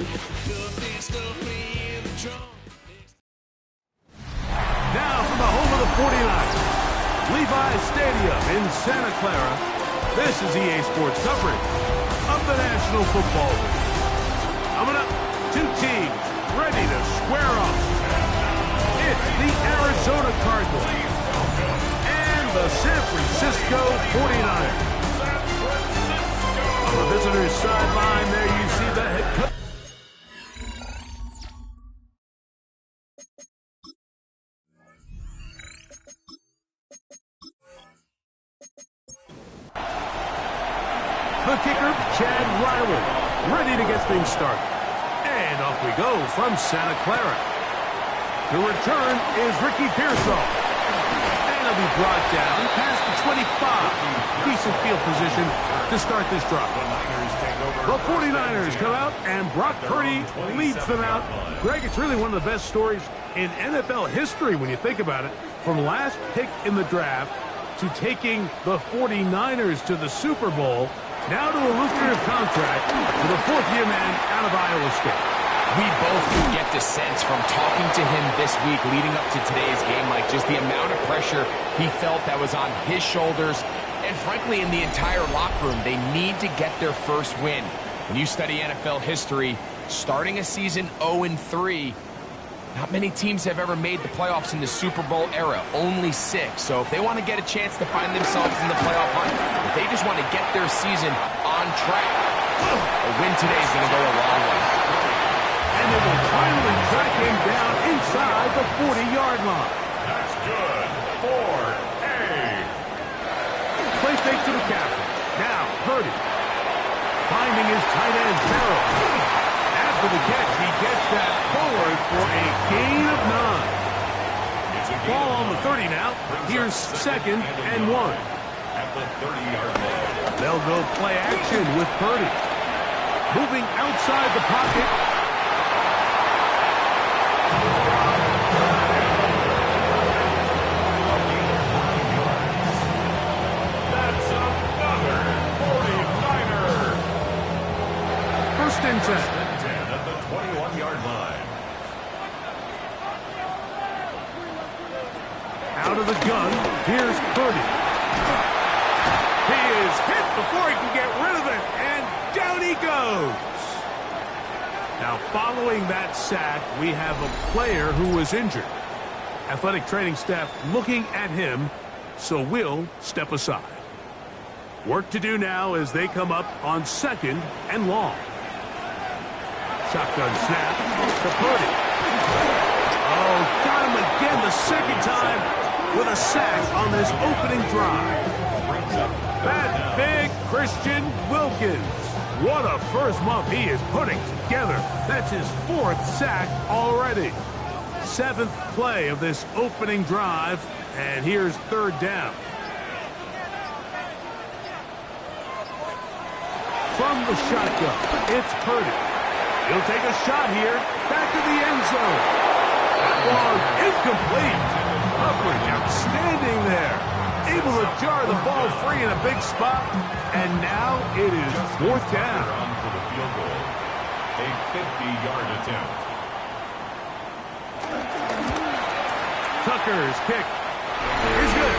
Now from the home of the 49ers, Levi's Stadium in Santa Clara, this is EA Sports coverage of the National Football League. Coming up, two teams ready to square off. It's the Arizona Cardinals and the San Francisco 49ers. On the visitor's sideline, there you see the head coach. The kicker, Chad Riley, ready to get things started. And off we go from Santa Clara. The return is Ricky Pearsall. And he'll be brought down past the 25. Decent field position to start this drive. The 49ers come out, and Brock Purdy leads them out. Greg, it's really one of the best stories in NFL history when you think about it. From last pick in the draft to taking the 49ers to the Super Bowl, now to a lucrative contract with a fourth-year man out of Iowa State. We both could get the sense from talking to him this week leading up to today's game, like just the amount of pressure he felt that was on his shoulders, and frankly in the entire locker room. They need to get their first win. When you study NFL history, starting a season 0-3, not many teams have ever made the playoffs in the Super Bowl era, only 6. So if they want to get a chance to find themselves in the playoff hunt, if they just want to get their season on track, a win today is going to go a long way. And they will finally track him down inside the 40-yard line. That's good for A. Play fake to the captain. Now, Purdy. Finding his tight end, Farrell. After the catch, he gets that forward for a gain of 9. Ball on the 30 now. Here's 2nd and 1. At the 30-yard line. They'll go play action with Purdy. Moving outside the pocket. That's another 49er. 1st and 10. At the 21-yard line. Out of the gun, here's Purdy. He is hit before he can get rid of it, and down he goes. Now, following that sack, we have a player who was injured. Athletic training staff looking at him, so we'll step aside. Work to do now as they come up on 2nd and long. Shotgun snap to Purdy. Oh, got him again the 2nd time with a sack on this opening drive. That's big Christian Wilkins. What a first month he is putting together. That's his 4th sack already. 7th play of this opening drive, and here's 3rd down. From the shotgun, it's Purdy. He'll take a shot here, back to the end zone. That ball incomplete. Coverage outstanding there. Able to jar the ball free in a big spot, and now it is 4th down. For the field goal. A 50-yard attempt. Tucker's kick is good,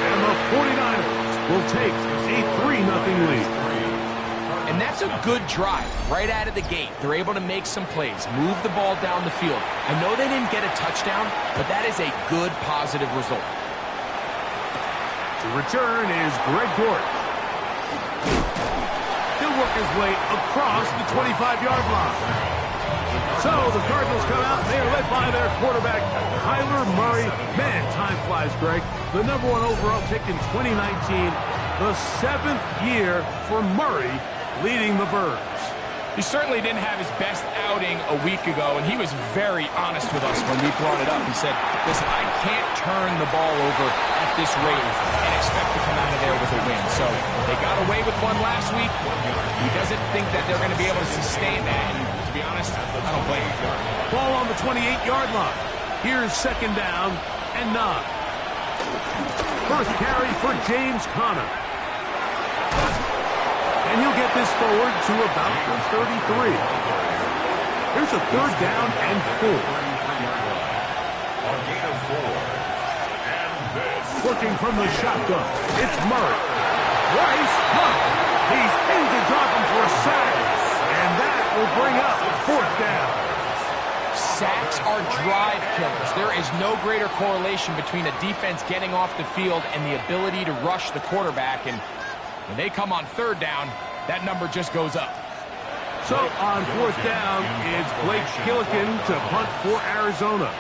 and the 49ers will take a 3-0 lead. And that's a good drive right out of the gate. They're able to make some plays, move the ball down the field. I know they didn't get a touchdown, but that is a good, positive result. The return is Greg Dortch. He'll work his way across the 25-yard line. So the Cardinals come out. They are led by their quarterback, Kyler Murray. Man, time flies, Greg. The #1 overall pick in 2019. The 7th year for Murray leading the Birds. He certainly didn't have his best outing a week ago, and he was very honest with us when we brought it up. He said, listen, I can't turn the ball over at this rate and expect to come out of there with a win. So they got away with one last week. He doesn't think that they're going to be able to sustain that, and to be honest, I don't blame him. Ball on the 28-yard line. Here's 2nd down and 9. First carry for James Conner. And he'll get this forward to about the 33. Here's a third down and 4. A gain of 4. And this. Working from the shotgun, it's Murray. Rice, huh? He's in to drop him for a sack. And that will bring up 4th down. Sacks are drive killers. There is no greater correlation between a defense getting off the field and the ability to rush the quarterback. And when they come on 3rd down, that number just goes up. So on 4th down, it's Blake Gillikin to punt for Arizona.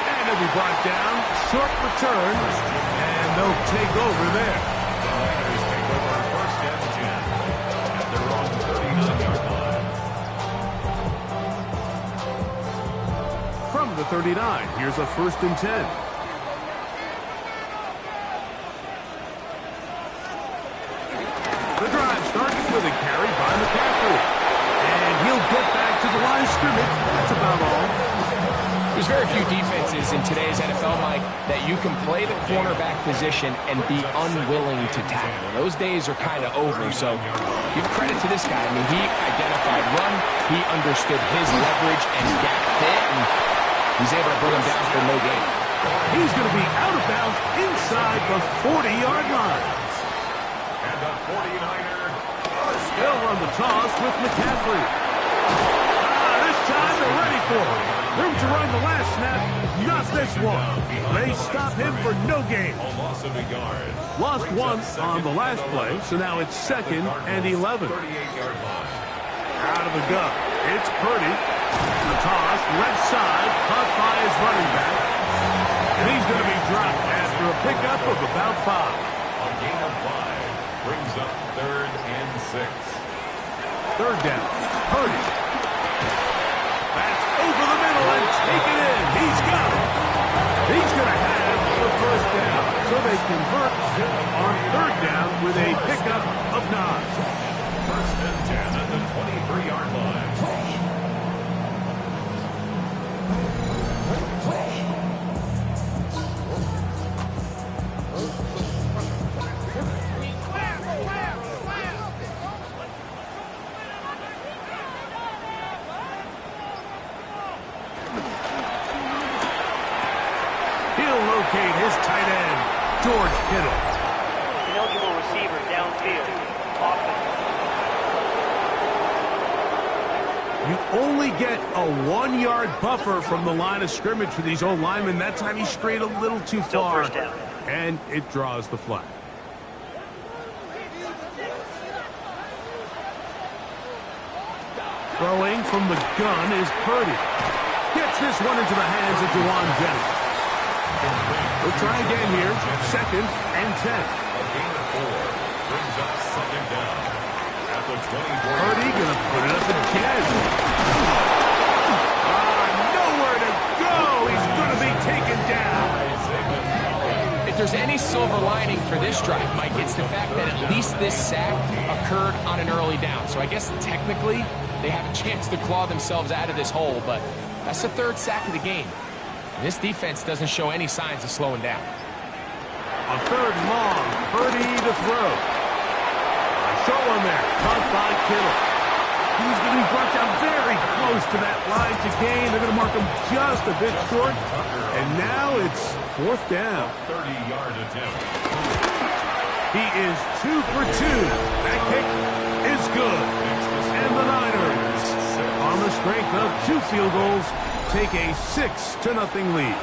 And it'll be brought down. Short return. And they'll take over there. The Niners take over 1st and 10 at their own 39-yard line. From the 39, here's a 1st and 10. The drive starts with a carry by McCaffrey. And he'll get back to the line of scrimmage. That's about all. There's very few defenses in today's NFL, Mike, that you can play the cornerback position and be unwilling to tackle. Those days are kind of over, so give credit to this guy. I mean, he identified run, he understood his leverage and gap fit, and he's able to bring him down for no gain. He's going to be out of bounds inside the 40-yard line. And the 49er Still on the toss with McCaffrey. This time they're ready for him. Room to run the last snap, not this one. They stop him for no gain. a loss of a yard. Lost one on the last play, so now it's 2nd and 11. 38-yard line. Out of the gun, it's Purdy. The toss, left side, caught by his running back. And he's going to be dropped after a pickup of about 5. A gain of 5 brings up 3rd and 6. 3rd down, Purdy. That's over the middle and taken in. He's got it. He's going to have the 1st down. So they convert on 3rd down with a pickup of 9. 1st and 10 at the 23-yard line. His tight end, George Kittle. Ineligible receiver downfield. Offense. You only get a 1-yard buffer from the line of scrimmage for these old linemen. That time he strayed a little too Still far. 1st down. And it draws the flag. Throwing from the gun is Purdy. Gets this one into the hands of Juwan Jennings. We'll try again here. 2nd and 10. A gain of 4 brings up 2nd down at the 24. Purdy going to put it up again. Nowhere to go. He's going to be taken down. If there's any silver lining for this drive, Mike, it's the fact that at least this sack occurred on an early down. So I guess technically they have a chance to claw themselves out of this hole, but that's the 3rd sack of the game. This defense doesn't show any signs of slowing down. On 3rd and long, Purdy to throw. A short one there, caught by Kittle. He's going to be brought down very close to that line to gain. They're going to mark him just a bit short. And now it's 4th down. 30-yard attempt. He is 2 for 2. That kick is good. And the Niners, on the strength of 2 field goals, take a 6-0 lead.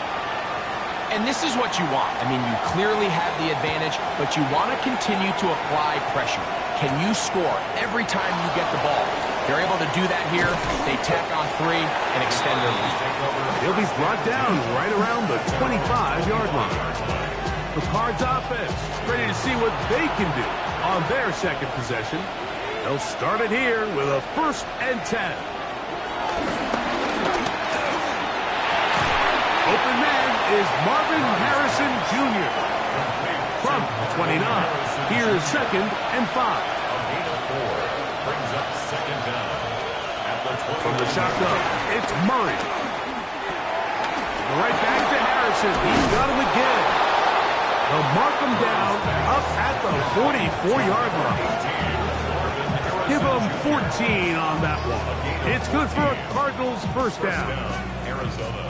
And this is what you want. I mean, you clearly have the advantage, but you want to continue to apply pressure. Can you score every time you get the ball? They're able to do that here. They tack on 3 and extend their lead. He'll be brought down right around the 25-yard line. The Cards offense ready to see what they can do on their 2nd possession. They'll start it here with a 1st and 10. Open man is Marvin Harrison Jr. From 29, here's 2nd and 5. A gain of 4 brings up 2nd down at the 20. From the shotgun, it's Murray. Right back to Harrison. He's got him again. They'll mark them down up at the 44-yard line. Give them 14 on that one. It's good for a Cardinals first down. Arizona.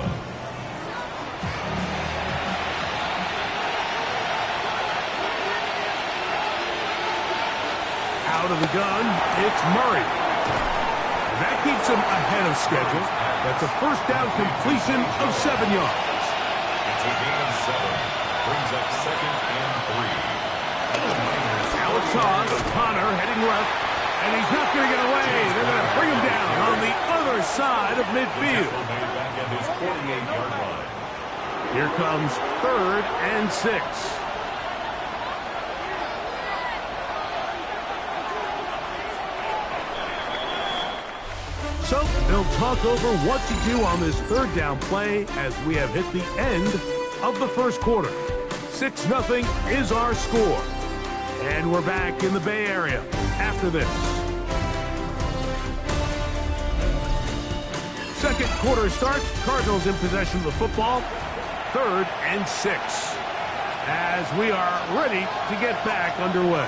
Out of the gun, it's Murray. And that keeps him ahead of schedule. That's a first down completion of 7 yards. It's a gain of 7. Brings up 2nd and 3. Now it's toss. Connor heading left. And he's not going to get away. They're going to bring him down on the other side of midfield. Back at his 48-yard line. Here comes 3rd and 6. So they'll talk over what to do on this 3rd down play as we have hit the end of the first quarter. 6-0 is our score. And we're back in the Bay Area after this. Second quarter starts. Cardinals in possession of the football. 3rd and 6. As we are ready to get back underway.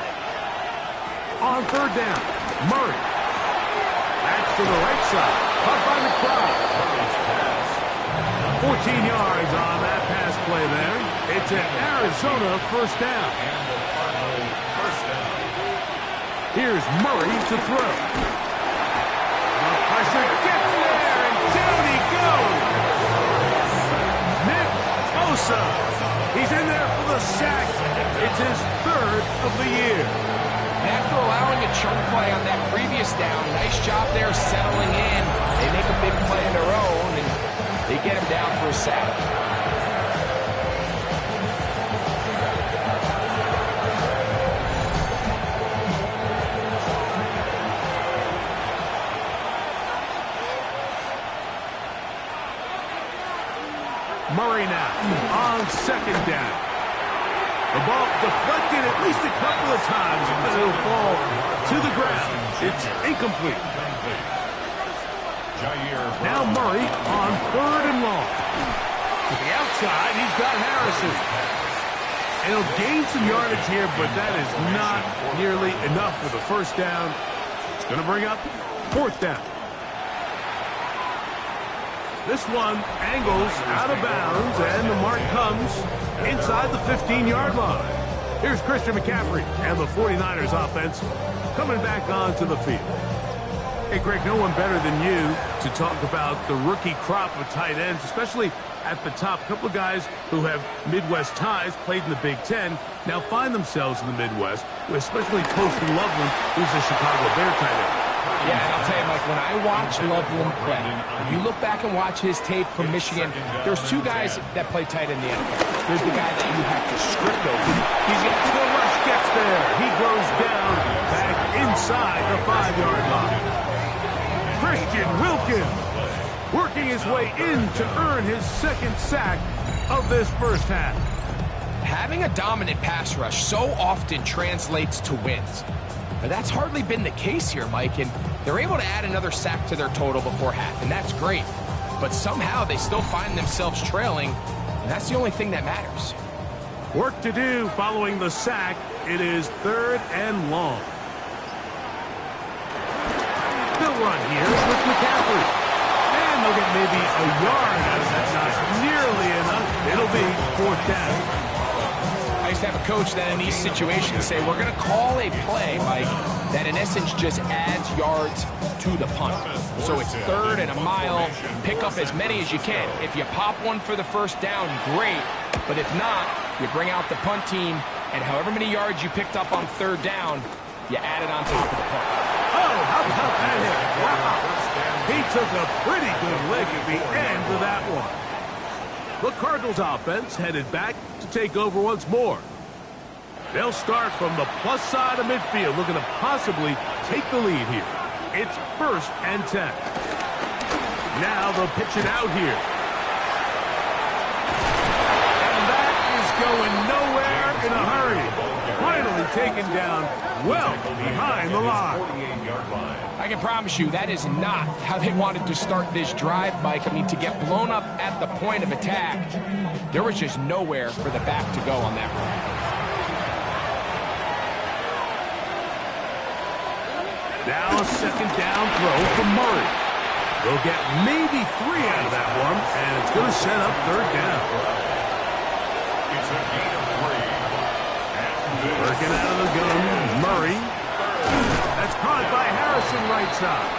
On 3rd down, Murray. That's to the right side. Caught by McBride. 14 yards on that pass play there. It's an Arizona first down. Here's Murray to throw. The pressure gets there, and down he goes. Nick Bosa. He's in there for the sack. It's his 3rd of the year. After allowing a chunk play on that previous down, nice job there settling in. They make a big play of their own, and they get him down for a sack. Murray now on 2nd down. The ball deflected at least a couple of times, but it'll fall to the ground. It's incomplete. Now Murray on 3rd and long. To the outside, he's got Harrison. And he'll gain some yardage here, but that is not nearly enough for the first down. It's going to bring up 4th down. This one angles out of bounds, and the mark comes inside the 15-yard line. Here's Christian McCaffrey and the 49ers offense coming back onto the field. Hey, Greg, no one better than you to talk about the rookie crop of tight ends, especially at the top. A couple of guys who have Midwest ties, played in the Big Ten, now find themselves in the Midwest, especially Toasty Loveland, who's a Chicago Bear tight end. Yeah, and I'll tell you, Mike, when I watch Loveland play, when you look back and watch his tape from Michigan, there's 2 guys that play tight in the NFL. There's the guy that you have to script open. He's got the rush, gets there. He goes down back inside the 5-yard line. Christian Wilkins working his way in to earn his 2nd sack of this first half. Having a dominant pass rush so often translates to wins. But that's hardly been the case here, Mike, and they're able to add another sack to their total before half, and that's great. But somehow they still find themselves trailing, and that's the only thing that matters. Work to do following the sack. It is 3rd and long. They'll run here with McCaffrey. And they'll get maybe a yard out of that. Not nearly enough. It'll be 4th down. I used to have a coach that in these situations say, we're going to call a play, Mike, that in essence just adds yards to the punt. So it's 3rd and a mile. Pick up as many as you can. If you pop one for the first down, great. But if not, you bring out the punt team, and however many yards you picked up on 3rd down, you add it on top of the punt. Oh, how about that hit? Wow. He took a pretty good lick at the end of that one. The Cardinals offense headed back to take over once more. They'll start from the plus side of midfield, looking to possibly take the lead here. It's 1st and 10. Now they'll pitch it out here. And that is going nowhere in a hurry. Finally taken down well behind the line. 48-yard line. I can promise you that is not how they wanted to start this drive, Mike. I mean, to get blown up at the point of attack, there was just nowhere for the back to go on that run. Now a second down throw from Murray. They'll get maybe 3 out of that one, and it's going to set up third down. It's a gain of 3. Working out of the gun, Murray. That's caught by Harrison right side.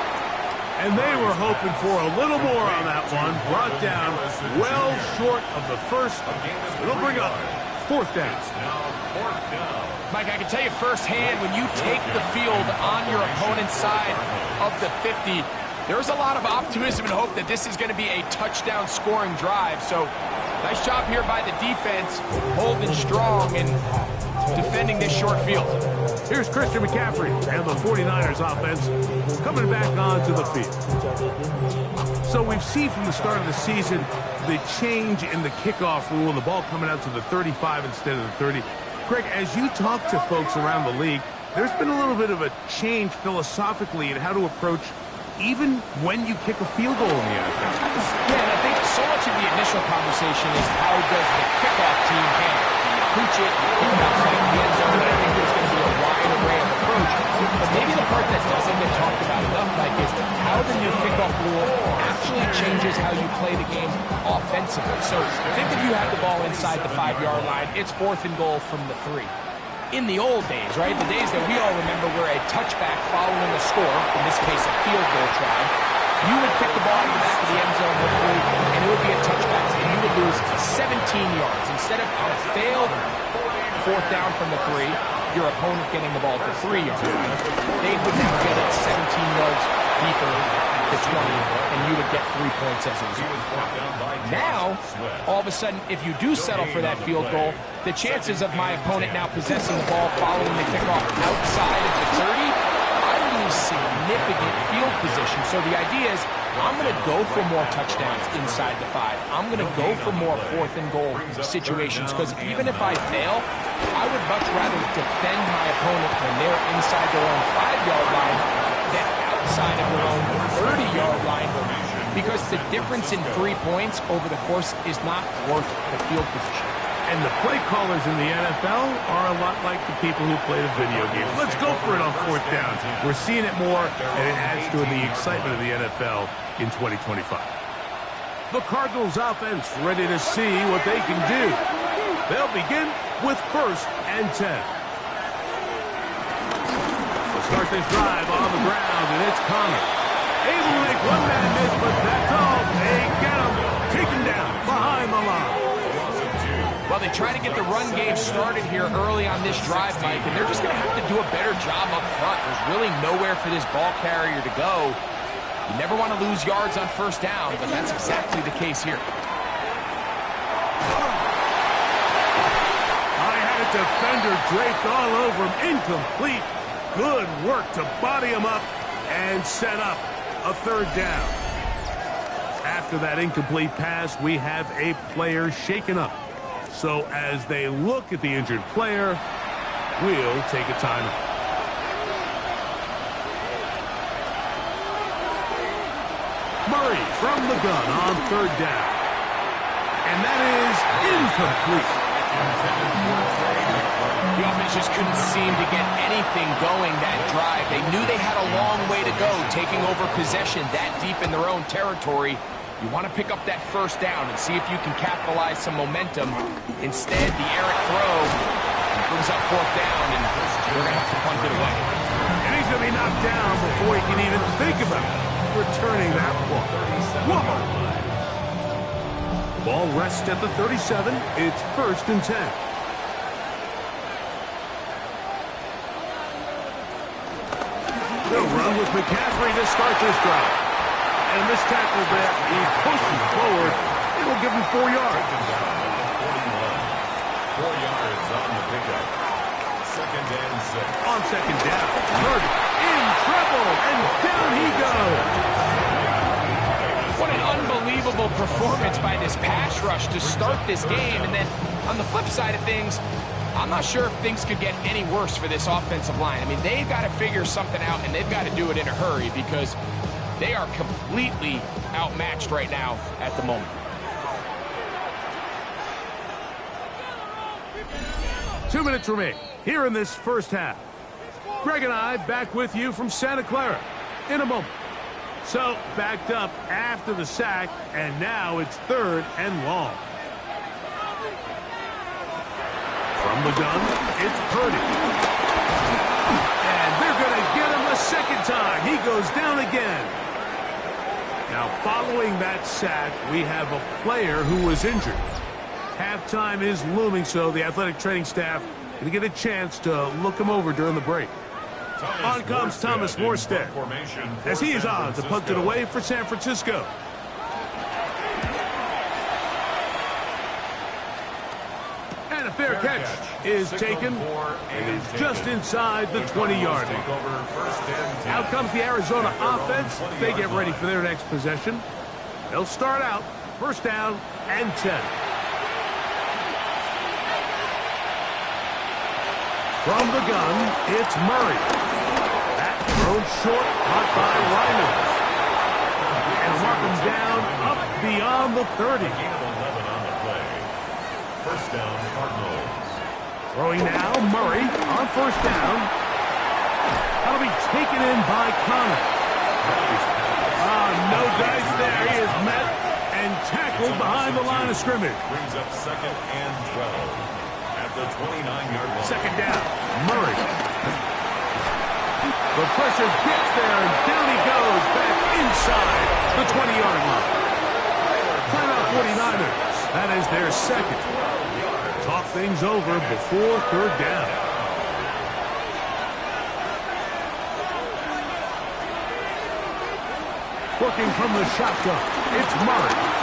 And they were hoping for a little more on that one. Brought down well short of the first. It'll bring up fourth down. Mike, I can tell you firsthand, when you take the field on your opponent's side of the 50, there's a lot of optimism and hope that this is going to be a touchdown scoring drive. So nice job here by the defense, holding strong and defending this short field. Here's Christian McCaffrey and the 49ers offense coming back onto the field. So we've seen from the start of the season the change in the kickoff rule, the ball coming out to the 35 instead of the 30. Greg, as you talk to folks around the league, there's been a little bit of a change philosophically in how to approach even when you kick a field goal in the NFL. Yeah, and I think so much of the initial conversation is how does the kickoff team handle it? Pooch it, kick it outside the end zone, and I think there's going to be a wide array of approach. But maybe the part that doesn't get talked about enough, Mike, is how the new kickoff rule actually changes how you play the game offensively. So think if you have the ball inside the 5-yard line, it's 4th and goal from the 3. In the old days, right, the days that we all remember were a touchback following a score, in this case a field goal try, you would kick the ball in the back of the end zone, hopefully, and it would be a touchback, and you would lose 17 yards. Instead of on a failed 4th down from the 3, your opponent getting the ball at the 3-yard line, they would now get it 17 yards deeper to 20, and you would get 3 points as a result. Now, all of a sudden, if you do settle for that field goal, the chances of my opponent now possessing the ball following the kickoff outside of the 30, I lose significant field position. So the idea is, I'm going to go for more touchdowns inside the 5. I'm going to go for more 4th and goal situations, because even if I fail, I would much rather defend my opponent when they're inside their own 5-yard line than outside of their own 30-yard line, because the difference in 3 points over the course is not worth the field position. And the play callers in the NFL are a lot like the people who play the video games. Let's go for it on 4th down. We're seeing it more, and it adds to the excitement of the NFL in 2025. The Cardinals offense ready to see what they can do. They'll begin with 1st and 10. We'll start this drive on the ground, and it's Connor. Able to make one man miss, but that's all. They get him. Taken down behind the line. Well, they try to get the run game started here early on this drive, Mike, and they're just going to have to do a better job up front. There's really nowhere for this ball carrier to go. You never want to lose yards on 1st down, but that's exactly the case here. I had a defender draped all over him. Incomplete. Good work to body him up and set up a 3rd down. After that incomplete pass, we have a player shaken up. So as they look at the injured player, we'll take a timeout. Murray from the gun on 3rd down. And that is incomplete. The offense just couldn't seem to get anything going that drive. They knew they had a long way to go, taking over possession that deep in their own territory. You want to pick up that 1st down and see if you can capitalize some momentum. Instead, the errant throw brings up 4th down, and they're going to have to punt it away. And he's going to be knocked down before he can even think about returning that ball. Whoa! Ball rests at the 37. It's 1st and 10. They'll run with McCaffrey to start this drive. And this tackle there, he's pushing forward. It'll give him 4 yards. 4 yards on the pickup. 2nd and 6. On 2nd down, Murray in trouble, and down he goes. What an unbelievable performance by this pass rush to start this game. And then on the flip side of things, I'm not sure if things could get any worse for this offensive line. I mean, they've got to figure something out, and they've got to do it in a hurry because they are completely outmatched right now at the moment. 2 minutes remain here in this first half. Greg and I back with you from Santa Clara in a moment. So, backed up after the sack, and now it's 3rd and long. From the gun, it's Purdy. And they're going to get him a second time. He goes down again. Now, following that sack, we have a player who was injured. Halftime is looming, so the athletic training staff going to get a chance to look him over during the break. On comes Thomas Morstead as he is on to punt it away for San Francisco. And a fair catch is taken and is just inside the 20-yard line. Out comes the Arizona offense. They get ready for their next possession. They'll start out 1st down and 10. From the gun, it's Murray. That thrown short, caught by Ryman. And mark him down up beyond the 30. Gain of 11 on the play. 1st down, Cardinals. Throwing now, Murray on 1st down. That'll be taken in by Connor. No dice there. He is met and tackled behind the line of scrimmage. Brings up 2nd and 12. The 29-yard line. 2nd down, Murray. The pressure gets there, and down he goes back inside the 20-yard line. Timeout 49ers. That is their 2nd. Talk things over before 3rd down. Working from the shotgun, it's Murray.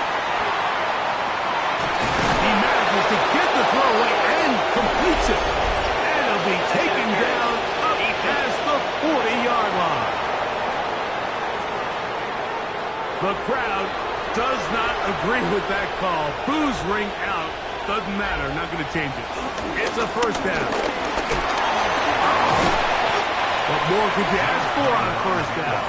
He manages to get the throw away and completes it. And he'll be taken down up past the 40-yard line. The crowd does not agree with that call. Boos ring out. Doesn't matter. Not going to change it. It's a 1st down. What more could you ask for on 1st down?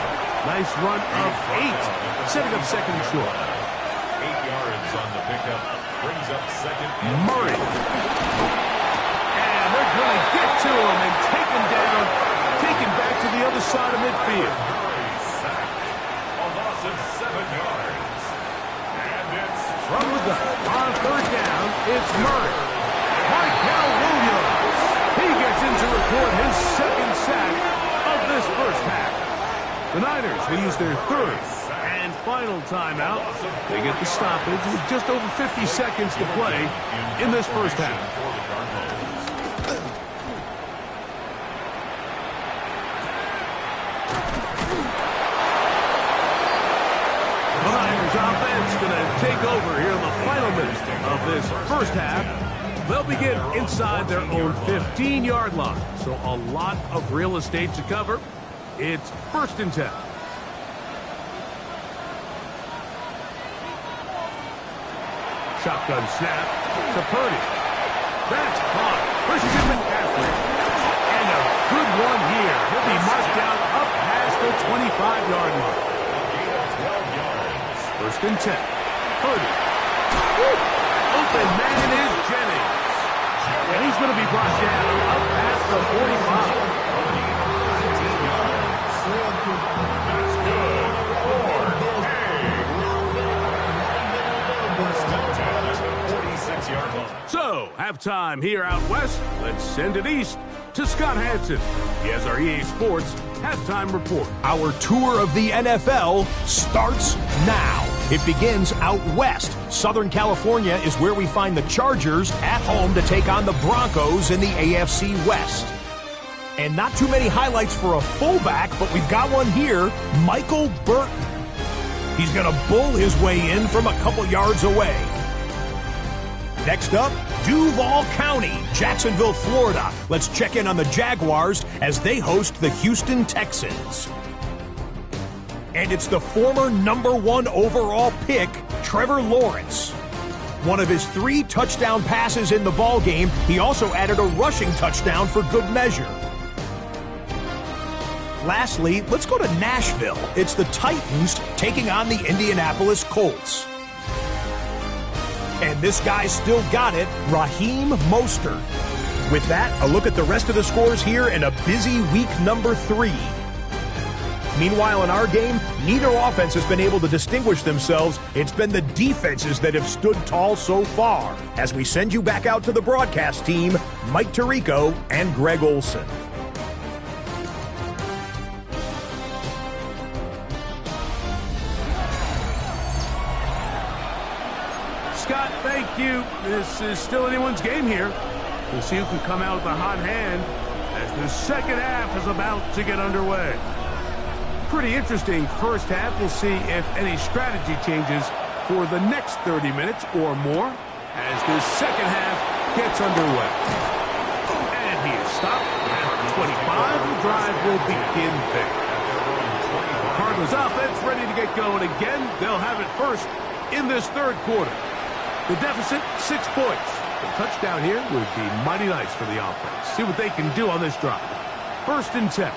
Nice run of 8. Setting up 2nd and short. 8 yards on the pickup. Brings up 2nd and Murray. And they're going to get to him and take him down. Take him back to the other side of midfield. Murray sacked. A loss of 7 yards. And it's from the gun. On 3rd down, it's Murray. Michael Williams. He gets in to record his 2nd sack of this first half. The Niners will use their 3rd and final timeout. They get the stoppage with just over 50 seconds to play in this first half. The Niners offense going to take over here in the final minute of this first half. They'll begin inside their own 15-yard line. So a lot of real estate to cover. It's 1st and 10. Shotgun snap to Purdy. That's caught. Pushes it McCaffrey. And a good one here. He'll be marked down up past the 25-yard line. 1st and 10. Purdy. Open man is Jennings. And he's going to be brought down up past the 45. That's good for So, halftime here out west. Let's send it east to Scott Hansen. He has our EA Sports halftime report. Our tour of the NFL starts now. It begins out west. Southern California is where we find the Chargers at home to take on the Broncos in the AFC West. And not too many highlights for a fullback, but we've got one here, Michael Burton. He's going to bull his way in from a couple yards away. Next up, Duval County, Jacksonville, Florida. Let's check in on the Jaguars as they host the Houston Texans. And it's the former #1 overall pick, Trevor Lawrence. One of his 3 touchdown passes in the ballgame, he also added a rushing touchdown for good measure. Lastly, let's go to Nashville. It's the Titans taking on the Indianapolis Colts. And this guy still got it, Raheem Mostert. With that, a look at the rest of the scores here in a busy week number 3. Meanwhile, in our game, neither offense has been able to distinguish themselves. It's been the defenses that have stood tall so far. As we send you back out to the broadcast team, Mike Tirico and Greg Olson. Scott, thank you. This is still anyone's game here. We'll see who can come out with a hot hand as the second half is about to get underway. Pretty interesting first half. We'll see if any strategy changes for the next 30 minutes or more as this second half gets underway. And he is stopped at 25. The drive will begin there. Cardinals offense ready to get going again. They'll have it first in this third quarter. The deficit, 6 points. A touchdown here would be mighty nice for the offense. See what they can do on this drive. 1st and 10.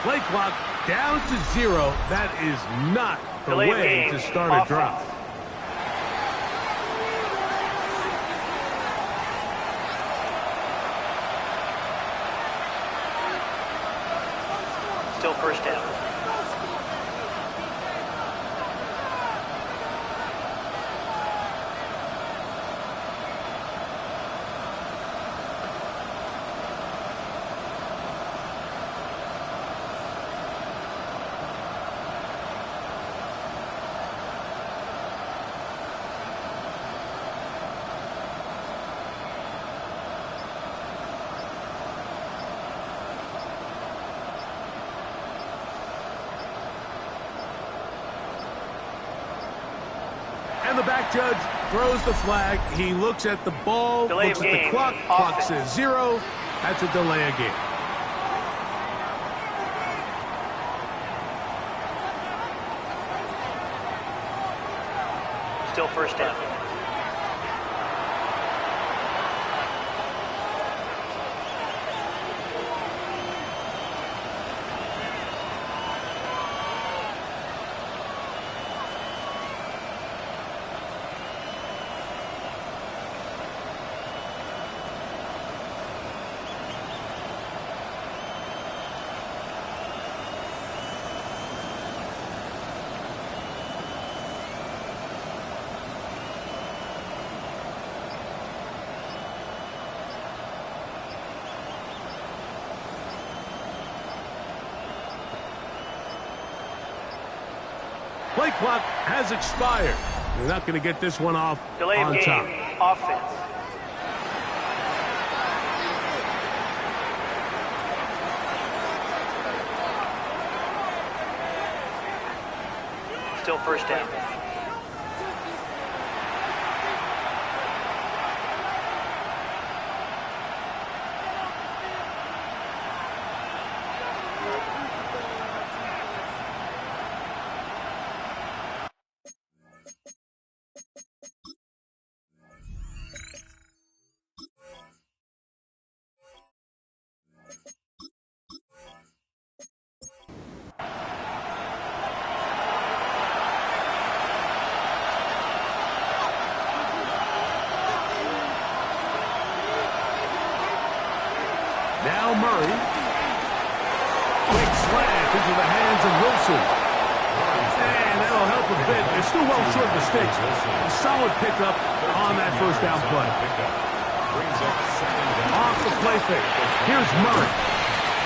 Play clock down to 0. That is not the Delay way game. to start a drive. Still first down. And the back judge throws the flag. He looks at the ball, Delay looks of at the game. clock. Clock Offense. says 0. That's a delay of game. Still first down. Play clock has expired. They're not going to get this one off Delay of on game. top. Offense. Still first down. Now Murray. Quick slant into the hands of Wilson. And that'll help a bit. They're still well short of the sticks. A solid pickup on that first down play. Off the play fake. Here's Murray.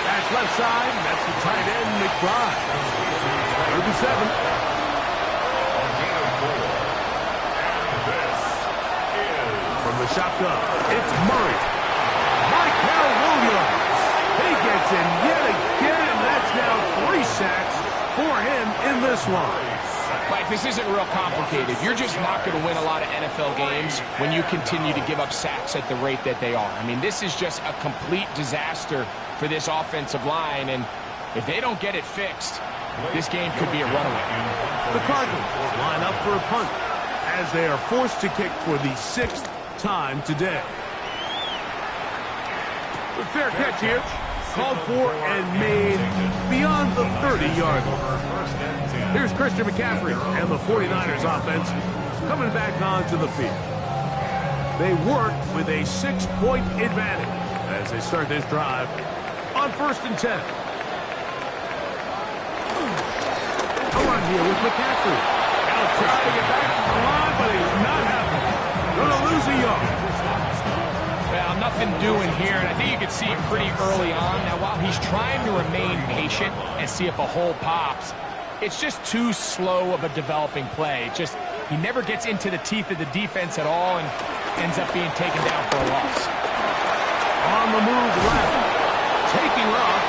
That's left side. That's the tight end, McBride. 37. the shotgun. It's Murray. Michael Williams. He gets in yet again, and that's now 3 sacks for him in this one. Mike, this isn't real complicated. You're just not going to win a lot of NFL games when you continue to give up sacks at the rate that they are. I mean, this is just a complete disaster for this offensive line, and if they don't get it fixed, this game could be a runaway. The Cardinals line up for a punt as they are forced to kick for the 6th time today. The fair catch here, called for and made beyond the 30-yard line. Here's Christian McCaffrey and the 49ers offense coming back onto the field. They work with a 6-point advantage as they start this drive on 1st and 10. A run here with McCaffrey. Now trying to get back to the line, but he's not happening. Going to lose a yard. Well, nothing doing here, and I think you can see pretty early on. Now, while he's trying to remain patient and see if a hole pops, it's just too slow of a developing play. He never gets into the teeth of the defense at all and ends up being taken down for a loss. On the move left. Taking off.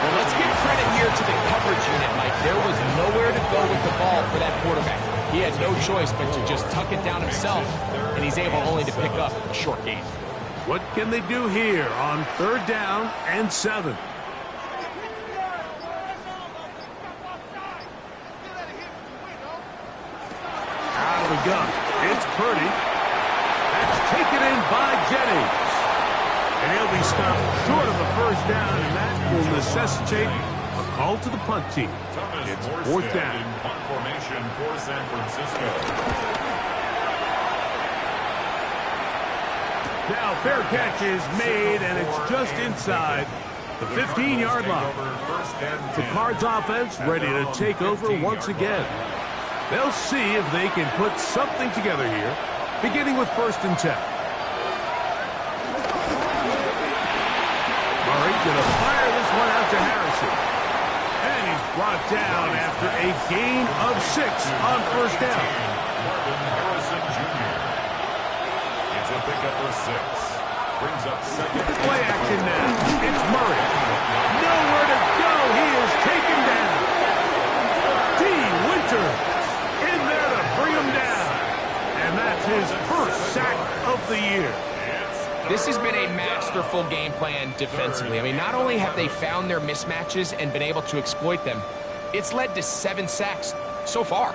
Well, let's give credit here to the coverage unit, Mike. There was nowhere to go with the ball for that quarterback. He had no choice but to just tuck it down himself, and he's able only to pick up a short gain. What can they do here on 3rd down and 7? Out of the gun. It's Purdy. That's taken in by Jennings. And he'll be stopped short of the 1st down, and that will necessitate a call to the punt team. It's 4th down. Punt formation for San Francisco. Now fair catch is made, and it's just inside the 15-yard line. The Cards offense ready to take over once again. They'll see if they can put something together here, beginning with 1st and 10. Murray going to fire this one out to Harrison. And he's brought down after a gain of 6 on 1st down. Marvin Harrison Jr. It's a pickup for 6. Brings up 2nd. Play action now. It's Murray. Nowhere to go. He is taken down. D. Winters in there to bring him down. And that's his 1st sack of the year. This has been a masterful game plan defensively. I mean, not only have they found their mismatches and been able to exploit them, it's led to 7 sacks so far.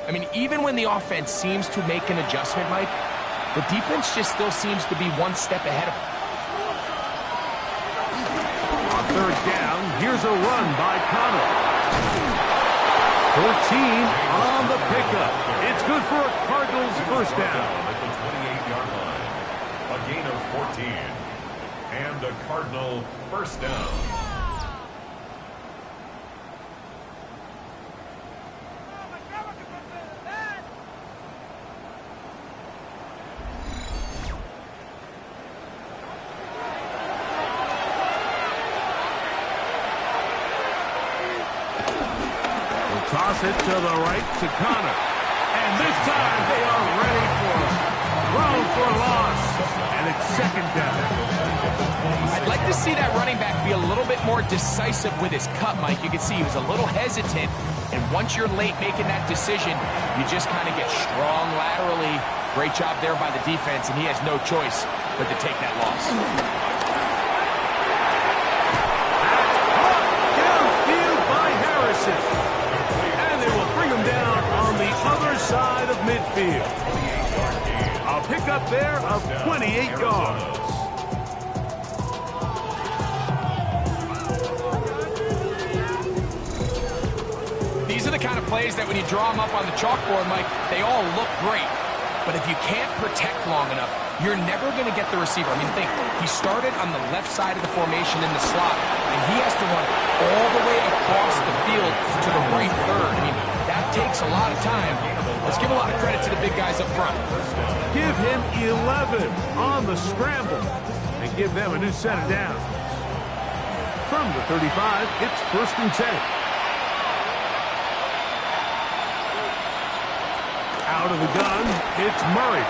I mean, even when the offense seems to make an adjustment, Mike, the defense just still seems to be one step ahead of them. On 3rd down, here's a run by Connor. 14 on the pickup. It's good for a Cardinals 1st down. At the 28-yard line. A gain of 14. And a Cardinal 1st down. Toss it to the right to Connor. And this time they are ready for him. Thrown for a loss. And it's 2nd down. I'd like to see that running back be a little bit more decisive with his cut, Mike. You can see he was a little hesitant. And once you're late making that decision, you just kind of get strong laterally. Great job there by the defense, and he has no choice but to take that loss. Downfield by Harrison. Bring him down on the other side of midfield. A pickup there of 28 yards. These are the kind of plays that when you draw them up on the chalkboard, Mike, they all look great. But if you can't protect long enough, you're never going to get the receiver. I mean, think, he started on the left side of the formation in the slot, and he has to run all the way across the field to the right third. I mean, that takes a lot of time. Let's give a lot of credit to the big guys up front. Give him 11 on the scramble and give them a new set of downs. From the 35, it's 1st and 10. Out of the gun, it's Murray.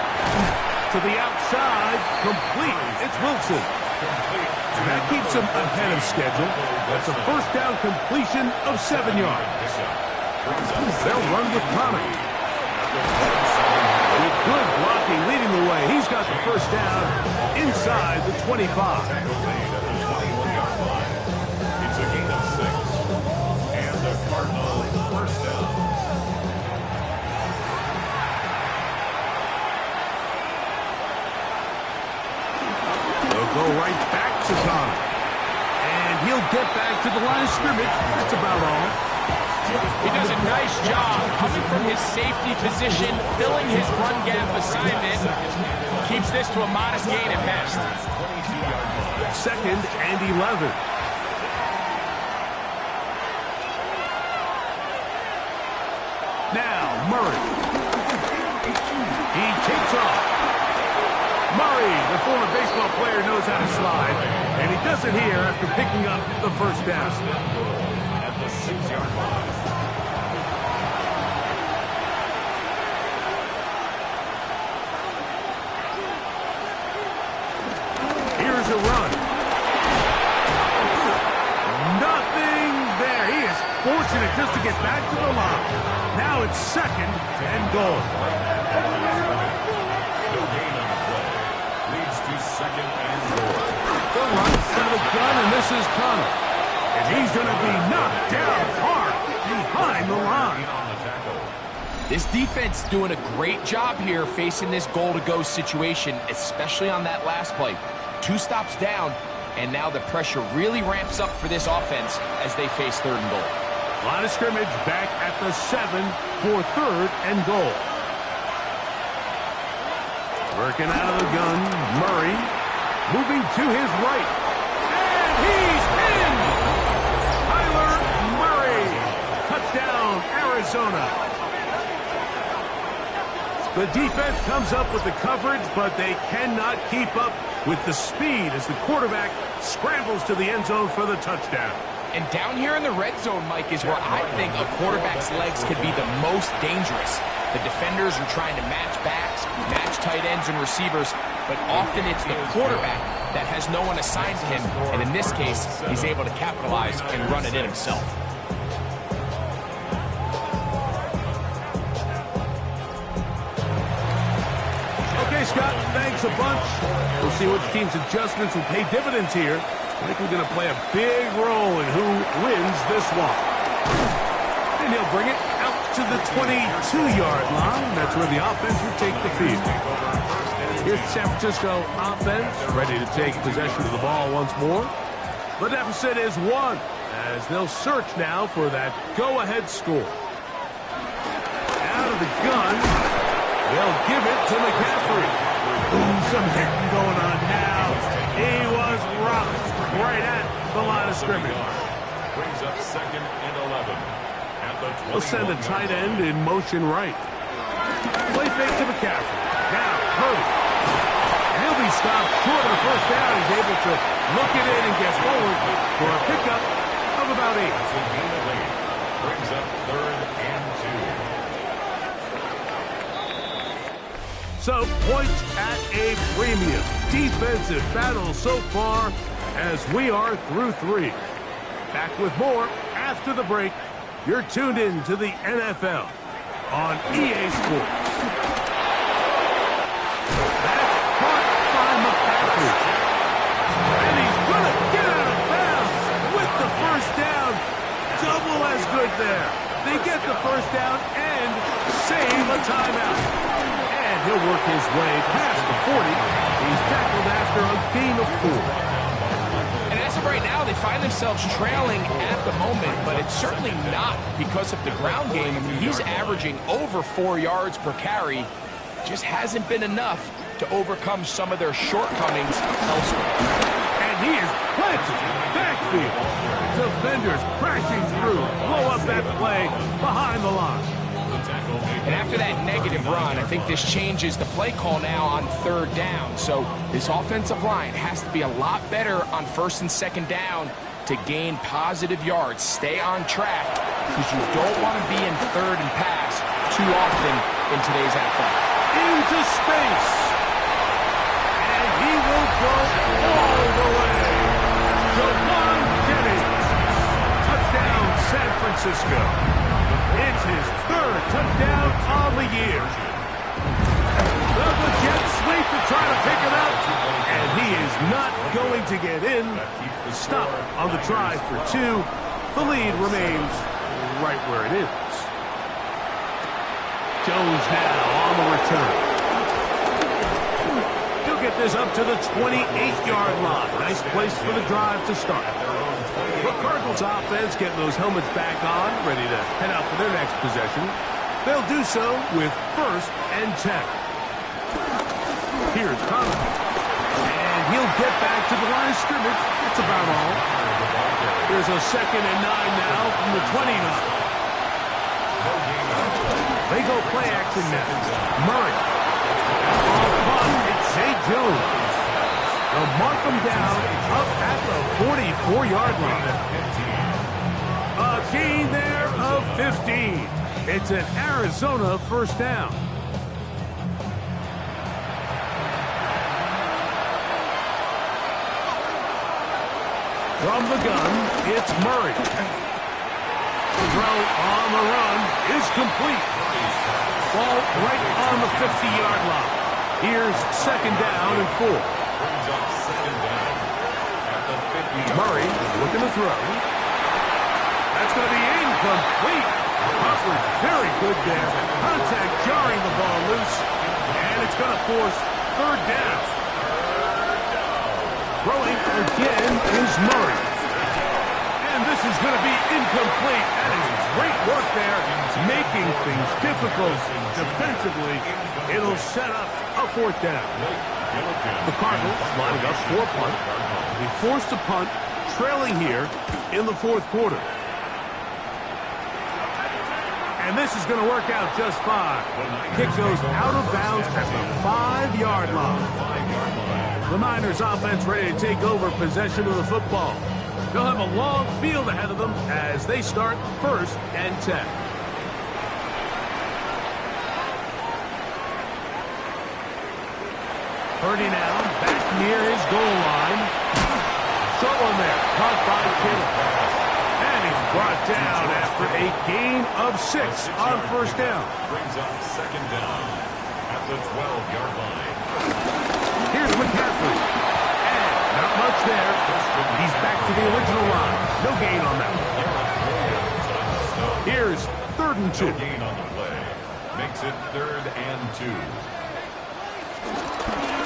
To the outside, complete. It's Wilson. And that keeps him ahead of schedule. That's a first down completion of 7 yards. They'll run with Connor. With good blocking leading the way, he's got the first down inside the 25. It's a gain of 6. And the Cardinals first down. They'll go right back to Connor. And he'll get back to the line of scrimmage. That's about all. He does a nice job coming from his safety position, filling his run gap assignment. Keeps this to a modest gain at best. 2nd and 11. Now, Murray. He takes off. Murray, the former baseball player, knows how to slide, and he does it here after picking up the first down. At the 6-yard line. Here's a run. Nothing there. He is fortunate just to get back to the line. Now it's 2nd and goal. No gain on the play. Leads to 2nd and goal. The run out of the gun, and this is Connor. And he's going to be knocked down hard behind the line. On the tackle. This defense doing a great job here facing this goal-to-go situation, especially on that last play. 2 stops down, and now the pressure really ramps up for this offense as they face 3rd and goal. Line of scrimmage back at the 7 for 3rd and goal. Working out of the gun, Murray moving to his right. And he's in! Kyler Murray. Touchdown, Arizona. The defense comes up with the coverage, but they cannot keep up with the speed as the quarterback scrambles to the end zone for the touchdown. And down here in the red zone, Mike, is where I think a quarterback's legs could be the most dangerous. The defenders are trying to match backs, match tight ends and receivers, but often it's the quarterback that has no one assigned to him, and in this case, he's able to capitalize and run it in himself. Okay, Scott, thanks a bunch. We'll see which team's adjustments will pay dividends here. I think we're going to play a big role in who wins this one. And he'll bring it out to the 22-yard line. That's where the offense will take the field. Here's the San Francisco offense, ready to take possession of the ball once more. The deficit is 1, as they'll search now for that go-ahead score. Out of the gun, they'll give it to McCaffrey. Ooh, some hitting going on now. He was rocked right at the line of scrimmage. Brings up 2nd and 11. At the 20. They'll send a tight end in motion right. Play fake to McCaffrey. Now, Purdy. And he'll be stopped short of the first down. He's able to look it in and get forward for a pickup of about 8. That's a gain of 8. Brings up 3rd and 2. So, points at a premium. Defensive battle so far as we are through 3. Back with more after the break. You're tuned in to the NFL on EA Sports. That's caught by McCaffrey. And he's going to get out of bounds with the first down. Double as good there. They get the first down and save a timeout. And he'll work his way past the 40. He's tackled after a gain of 4. And as of right now, they find themselves trailing at the moment, but it's certainly not because of the ground game. I mean, he's averaging over 4 yards per carry. Just hasn't been enough to overcome some of their shortcomings elsewhere. And he is planted backfield. Defenders crashing through. Blow up that play behind the line. And after that negative run, I think this changes the play call now on 3rd down. So this offensive line has to be a lot better on 1st and 2nd down to gain positive yards. Stay on track because you don't want to be in 3rd and pass too often in today's NFL. Into space. go all the way. Jawan Jennings. Touchdown, San Francisco. It's his third touchdown on the year. The Jets sweep to try to pick it up, and he is not going to get in. Stop on the try for 2. The lead remains right where it is. Jones now on the return. He'll get this up to the 28-yard line. Nice place for the drive to start. The Cardinals offense getting those helmets back on, ready to head out for their next possession. They'll do so with 1st and 10. Here's Connor. And he'll get back to the line of scrimmage. That's about all. Here's a 2nd and 9 now from the 29. They go play action now. Murray. Ball caught. It's Zay Jones. They'll mark him down up at the 44-yard line. A gain there of 15. It's an Arizona 1st down. From the gun, it's Murray. Throw on the run is complete. Ball right on the 50-yard line. Here's 2nd down and 4. Murray looking to throw. That's going to be incomplete. Coverage very good there. Contact jarring the ball loose. And it's going to force 3rd down. Throwing again is Murray. And this is going to be incomplete. That is great work there, making things difficult defensively. It'll set up a 4th down. The Cardinals lining up for a punt. Be forced to punt, trailing here in the 4th quarter. And this is going to work out just fine. Kick goes out of bounds at the 5-yard line. The Niners offense ready to take over possession of the football. They'll have a long field ahead of them as they start 1st and 10. Purdy now back near his goal line. Short one there, caught by Kittle. And he's brought down after a gain of 6 on 1st down. Brings up 2nd down at the 12-yard line. Here's McCaffrey. And not much there. He's back to the original line. No gain on that. Here's 3rd and 2. No gain on the play. Makes it 3rd and 2.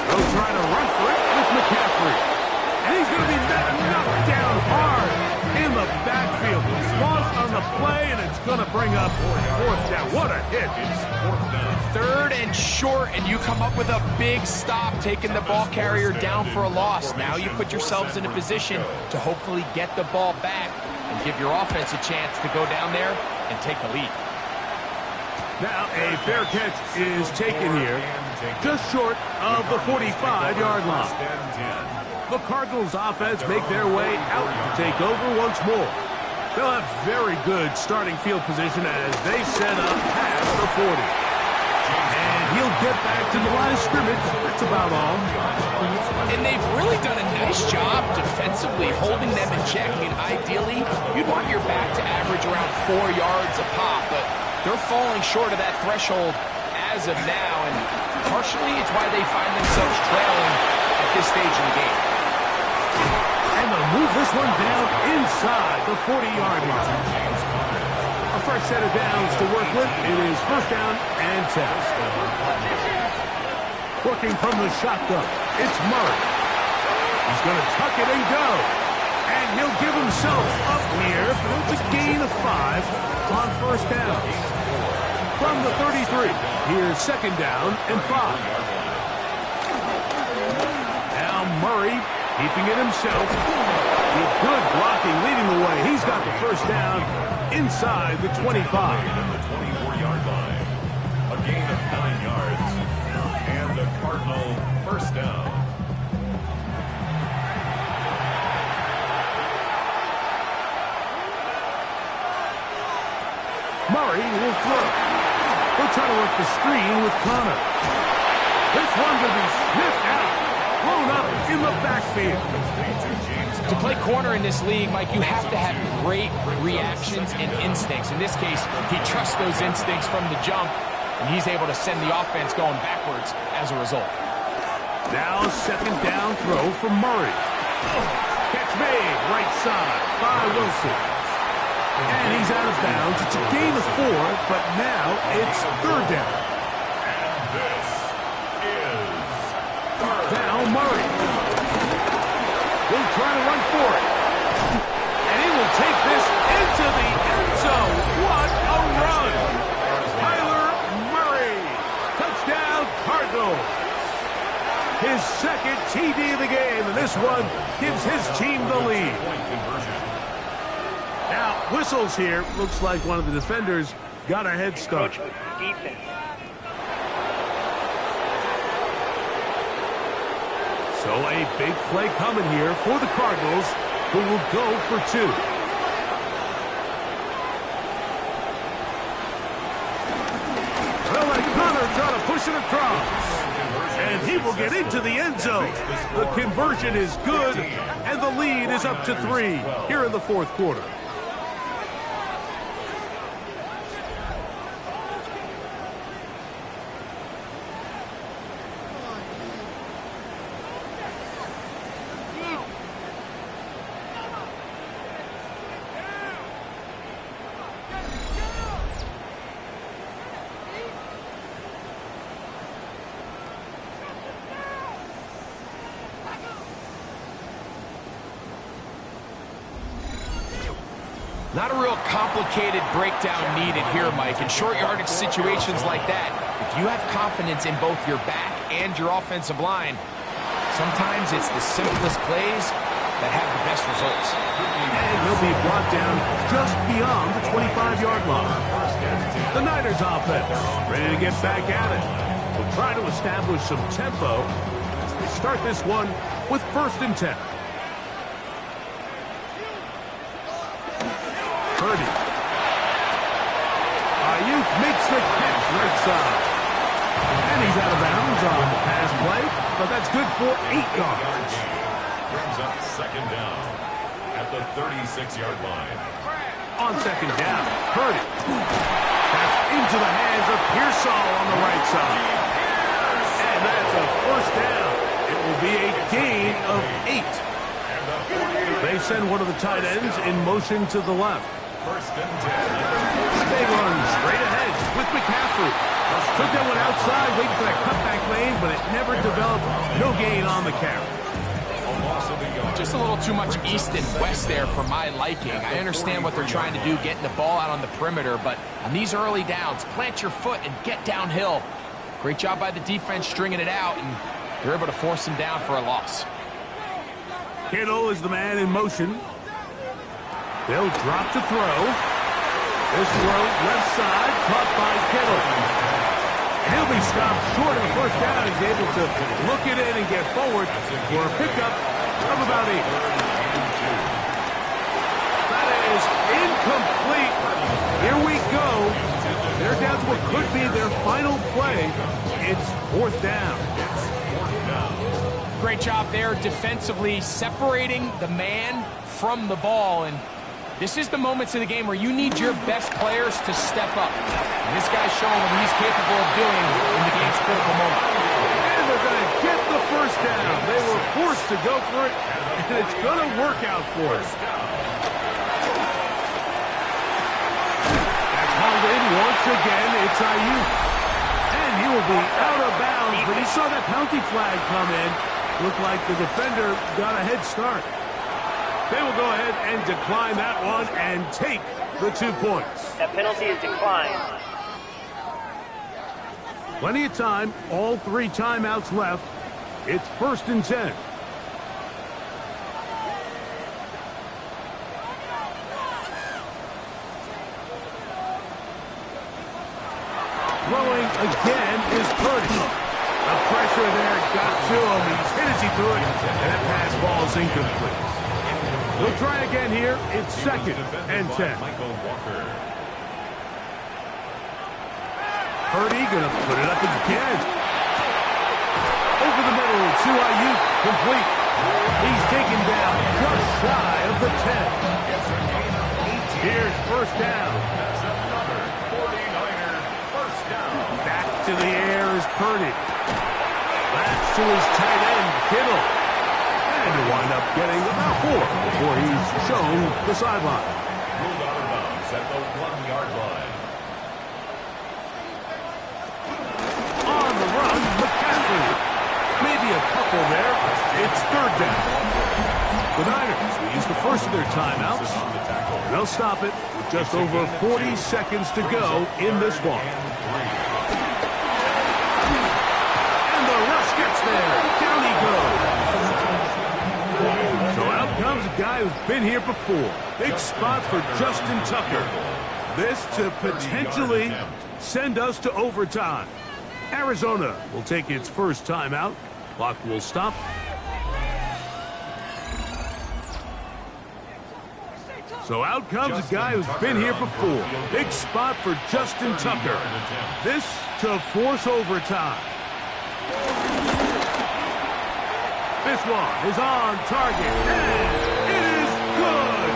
They'll try to run for it with McCaffrey. And he's going to be knocked down hard in the backfield. Lost on the play, and it's going to bring up 4th down. What a hit. It's 4th down. 3rd and short, and you come up with a big stop, taking the ball carrier down for a loss. Now you put yourselves in a position to hopefully get the ball back and give your offense a chance to go down there and take the lead. Now a fair catch is taken here, just short of the 45-yard line. The Cardinals offense make their way out to take over once more. They'll have very good starting field position as they set up past the 40. And he'll get back to the line of scrimmage. That's about all. And they've really done a nice job defensively holding them in check. I mean, ideally, you'd want your back to average around 4 yards a pop, but they're falling short of that threshold as of now, and partially it's why they find themselves trailing at this stage in the game. And they'll move this one down inside the 40-yard line. A fresh set of downs to work with. It is 1st down and 10. Working from the shotgun, it's Murray. He's going to tuck it and go. And he'll give himself up here. It's a gain of 5 on 1st down. From the 33, here's 2nd down and 5. Now Murray keeping it himself. With good blocking leading the way. He's got the 1st down inside the 25. At the 24-yard line. A gain of 9 yards. And the Cardinal 1st down. Murray will throw. He'll try to work the screen with Connor. This one will be sniffed out. Blown up in the backfield. To play corner in this league, Mike, you have to have great reactions and instincts. In this case, he trusts those instincts from the jump, and he's able to send the offense going backwards as a result. Now second down throw for Murray. Catch made, right side by Wilson. And he's out of bounds. It's a gain of 4, but now it's third down. And this is third. Now Murray will try to run for it. And he will take this into the end zone. What a run! Kyler Murray. Touchdown, Cardinals. His second TD of the game, and this one gives his team the lead. Now, whistles here. Looks like one of the defenders got a head start. Defense. So a big play coming here for the Cardinals, who will go for 2. Well, like Connor trying to push it across. And he will get into the end zone. The conversion is good, and the lead is up to 3 here in the fourth quarter. Not a real complicated breakdown needed here, Mike. In short yardage situations like that, if you have confidence in both your back and your offensive line, sometimes it's the simplest plays that have the best results. And he'll be brought down just beyond the 25-yard line. The Niners offense ready to get back at it. We'll try to establish some tempo as they start this one with 1st and 10. Purdy. Ayuk makes the catch right side. And he's out of bounds on the pass play, but that's good for 8 yards. Brings up second down at the 36-yard line. On second down, Purdy. That's into the hands of Pearsall on the right side. And that's a 1st down. It will be a gain of 8. They send one of the tight ends in motion to the left. 1st and 10. They run straight ahead with McCaffrey. Took that one outside, waiting for that cutback lane, but it never developed. No gain on the carry. Just a little too much east and west there for my liking. I understand what they're trying to do, getting the ball out on the perimeter, but on these early downs, plant your foot and get downhill. Great job by the defense stringing it out, and they're able to force him down for a loss. Kittle is the man in motion. They'll drop to throw. This throw left side, caught by Kittle. He'll be stopped short of the 1st down. He's able to look it in and get forward for a pickup of about 8. That is incomplete. Here we go. They're down to what could be their final play. It's 4th down. Great job there defensively, separating the man from the ball. And this is the moments of the game where you need your best players to step up. And this guy's showing what he's capable of doing in the game's critical moment. And they're going to get the 1st down. They were forced to go for it, and it's going to work out for us. That's hauled in once again. It's Ayuk. And he will be out of bounds, but he saw that penalty flag come in. Looked like the defender got a head start. They will go ahead and decline that one and take the 2 points. That penalty is declined. Plenty of time. All 3 timeouts left. It's 1st and 10. Throwing again is Purdy. The pressure there got to him. He's hit as he threw it, and that pass ball is incomplete. We'll try again here. It's 2nd and 10. Purdy going to put it up again. Over the middle to Ayuk, complete. He's taken down just shy of the 10. Here's first down. That's another 49er first down. Back to the air is Purdy. That's to his tight end, Kittle. And he'll wind up getting about 4 before he's shown the sideline. Ruled out of bounds at the 1-yard line. On the run, McCaffrey. Maybe a couple there. It's third down. The Niners will use the first of their timeouts. They'll stop it with just over 40 seconds to go in this one. And the rush gets there. Down he goes. So out comes a guy who's been here before. Big spot for Justin Tucker. This to potentially send us to overtime. Arizona will take its first timeout. Clock will stop. So out comes a guy who's been here before. Big spot for Justin Tucker. This to force overtime. This one is on target. And it is good.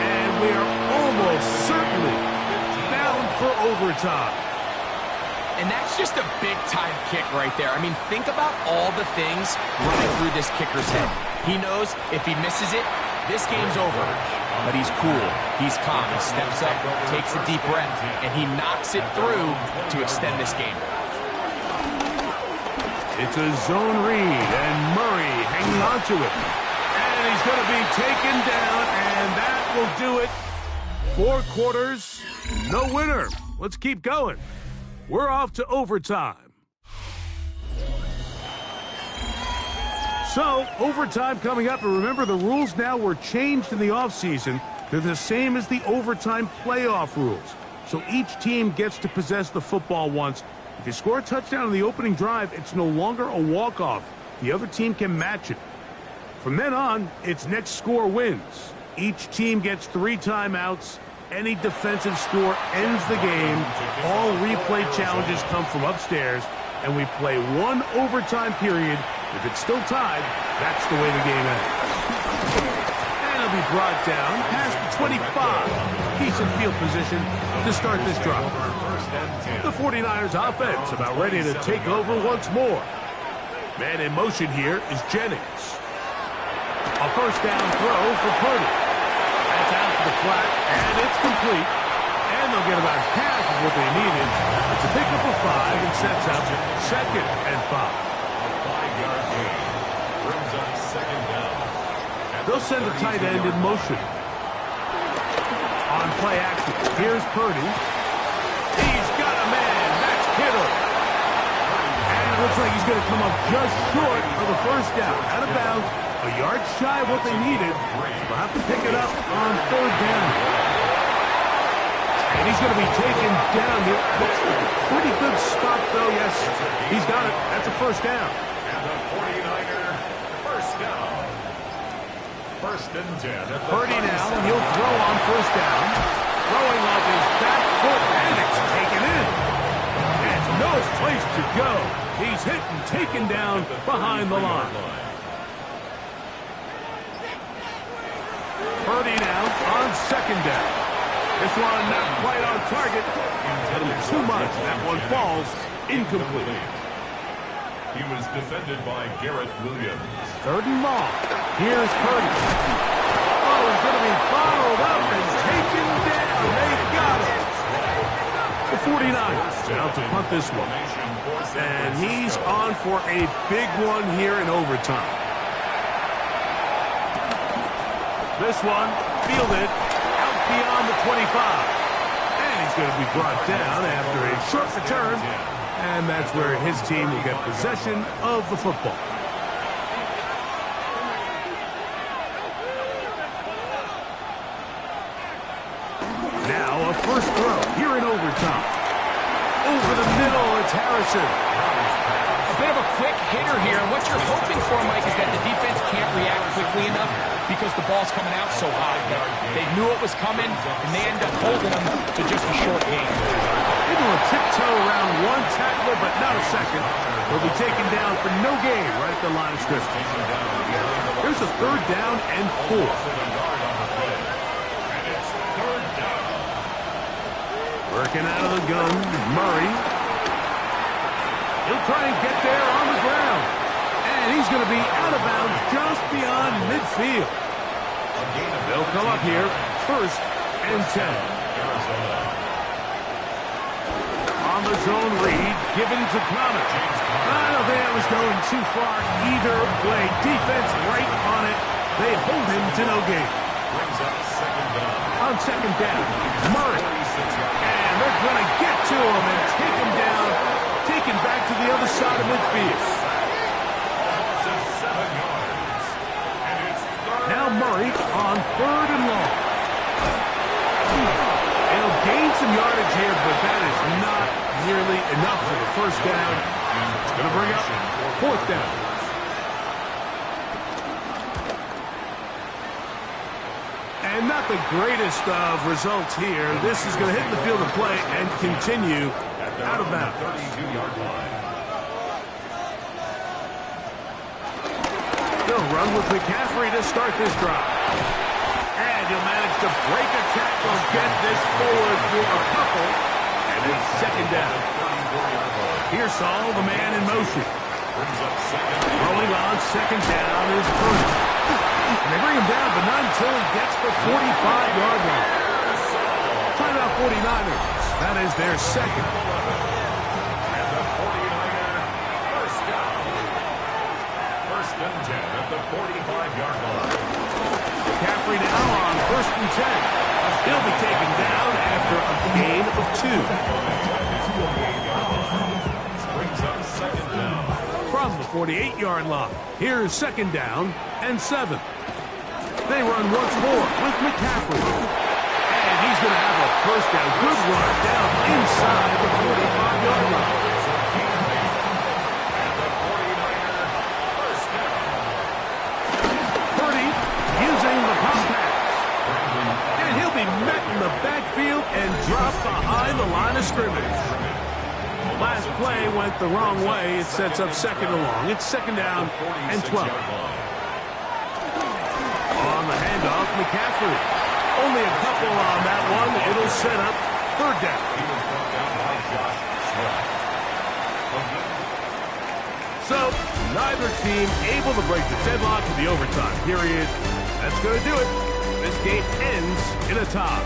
And we are almost certainly down for overtime. And that's just a big-time kick right there. I mean, think about all the things running through this kicker's head. He knows if he misses it, this game's over. But he's cool. He's calm. He steps up, takes a deep breath, and he knocks it through to extend this game. It's a zone read, and Murray hanging on to it. And he's going to be taken down, and that will do it. 4 quarters, no winner. Let's keep going. We're off to overtime. So, overtime coming up, and remember the rules now were changed in the offseason. They're the same as the overtime playoff rules. So each team gets to possess the football once. If you score a touchdown on the opening drive, it's no longer a walk-off. The other team can match it. From then on, it's next score wins. Each team gets 3 timeouts. Any defensive score ends the game. All replay challenges come from upstairs, and we play 1 overtime period. If it's still tied, that's the way the game ends. And it'll be brought down past the 25. Decent field position to start this drive. The 49ers offense about ready to take over once more. Man in motion here is Jennings. A first down throw for Purdy. That's out to the flat, and it's complete. And they'll get about half of what they needed. It's a pickup of 5 and sets up 2nd and 5. A 5-yard gain brings up 2nd down. They'll send the tight end in motion. On play action, here's Purdy. He's got a man. That's Kittle. And it looks like he's going to come up just short of the first down. Out of bounds, a yard shy of what they needed. They'll have to pick it up on 3rd down. And he's going to be taken down here. Looks like a pretty good spot, though. Yes, he's got it. That's a first down. And the 49er first down. 1st and 10. Purdy now, and he'll throw on first down. Throwing off his back foot, and it's taken in. There's no place to go. He's hit and taken down behind the line. Purdy now on 2nd down. This one not quite on target. A little too much. That one falls incomplete. He was defended by Garrett Williams. 3rd and long. Here's Purdy. Oh, he's going to be bottled up and taken down. They got it. The 49ers out to punt this one. And he's on for a big one here in overtime. This one fielded out beyond the 25. And he's going to be brought down after a short return. And that's where his team will get possession of the football. Now a first throw here in overtime. Over the middle, it's Harrison. A bit of a quick hitter here, and what you're hoping for, Mike, is that the defense can't react quickly enough because the ball's coming out so high. They knew it was coming, and they end up holding them to just a short gain. Able to tiptoe around one tackler, but not a second. He'll be taken down for no gain right at the line of scrimmage. Here's a 3rd down and 4. Working out of the gun, Murray. He'll try and get there on the ground. And he's going to be out of bounds just beyond midfield. They'll come up here, 1st and 10. On the zone read, given to Connor. I don't think that was going too far either way. Defense right on it. They hold him to no gain. On 2nd down, Murray. And they're going to get to him and take him down, taken back to the other side of midfield. Now Murray on 3rd and long. He'll gain some yardage here, but that is not nearly enough for the 1st down. It's going to bring up 4th down. And not the greatest of results here. This is going to hit the field of play and continue out of bounds. They'll run with McCaffrey to start this drive. And he'll manage to break a tackle, get this forward for a couple, and it's 2nd down. Here's Saul, the man in motion. Rolling on 2nd down is Purdy. And they bring him down, but not until he gets the 45-yard line. Timeout 49ers. That is their 2nd. And the 49er first down. 1st and 10 at the 45-yard line. McCaffrey now on 1st and 10. He'll be taken down after a gain of 2. Brings up 2nd down. From the 48-yard line. Here's 2nd down and 7. They run once more with McCaffrey. And he's going to have a 1st down. Good run down inside the 45-yard line. And the 49er first down. Purdy using the pump pass. And he'll be met in the backfield and dropped behind the line of scrimmage. Last play went the wrong way. It sets up 2nd and long. It's 2nd down and 12. On the handoff, McCaffrey. Only a couple on that one. It'll set up 3rd down. So, neither team able to break the deadlock in the overtime period. That's going to do it. This game ends in a tie.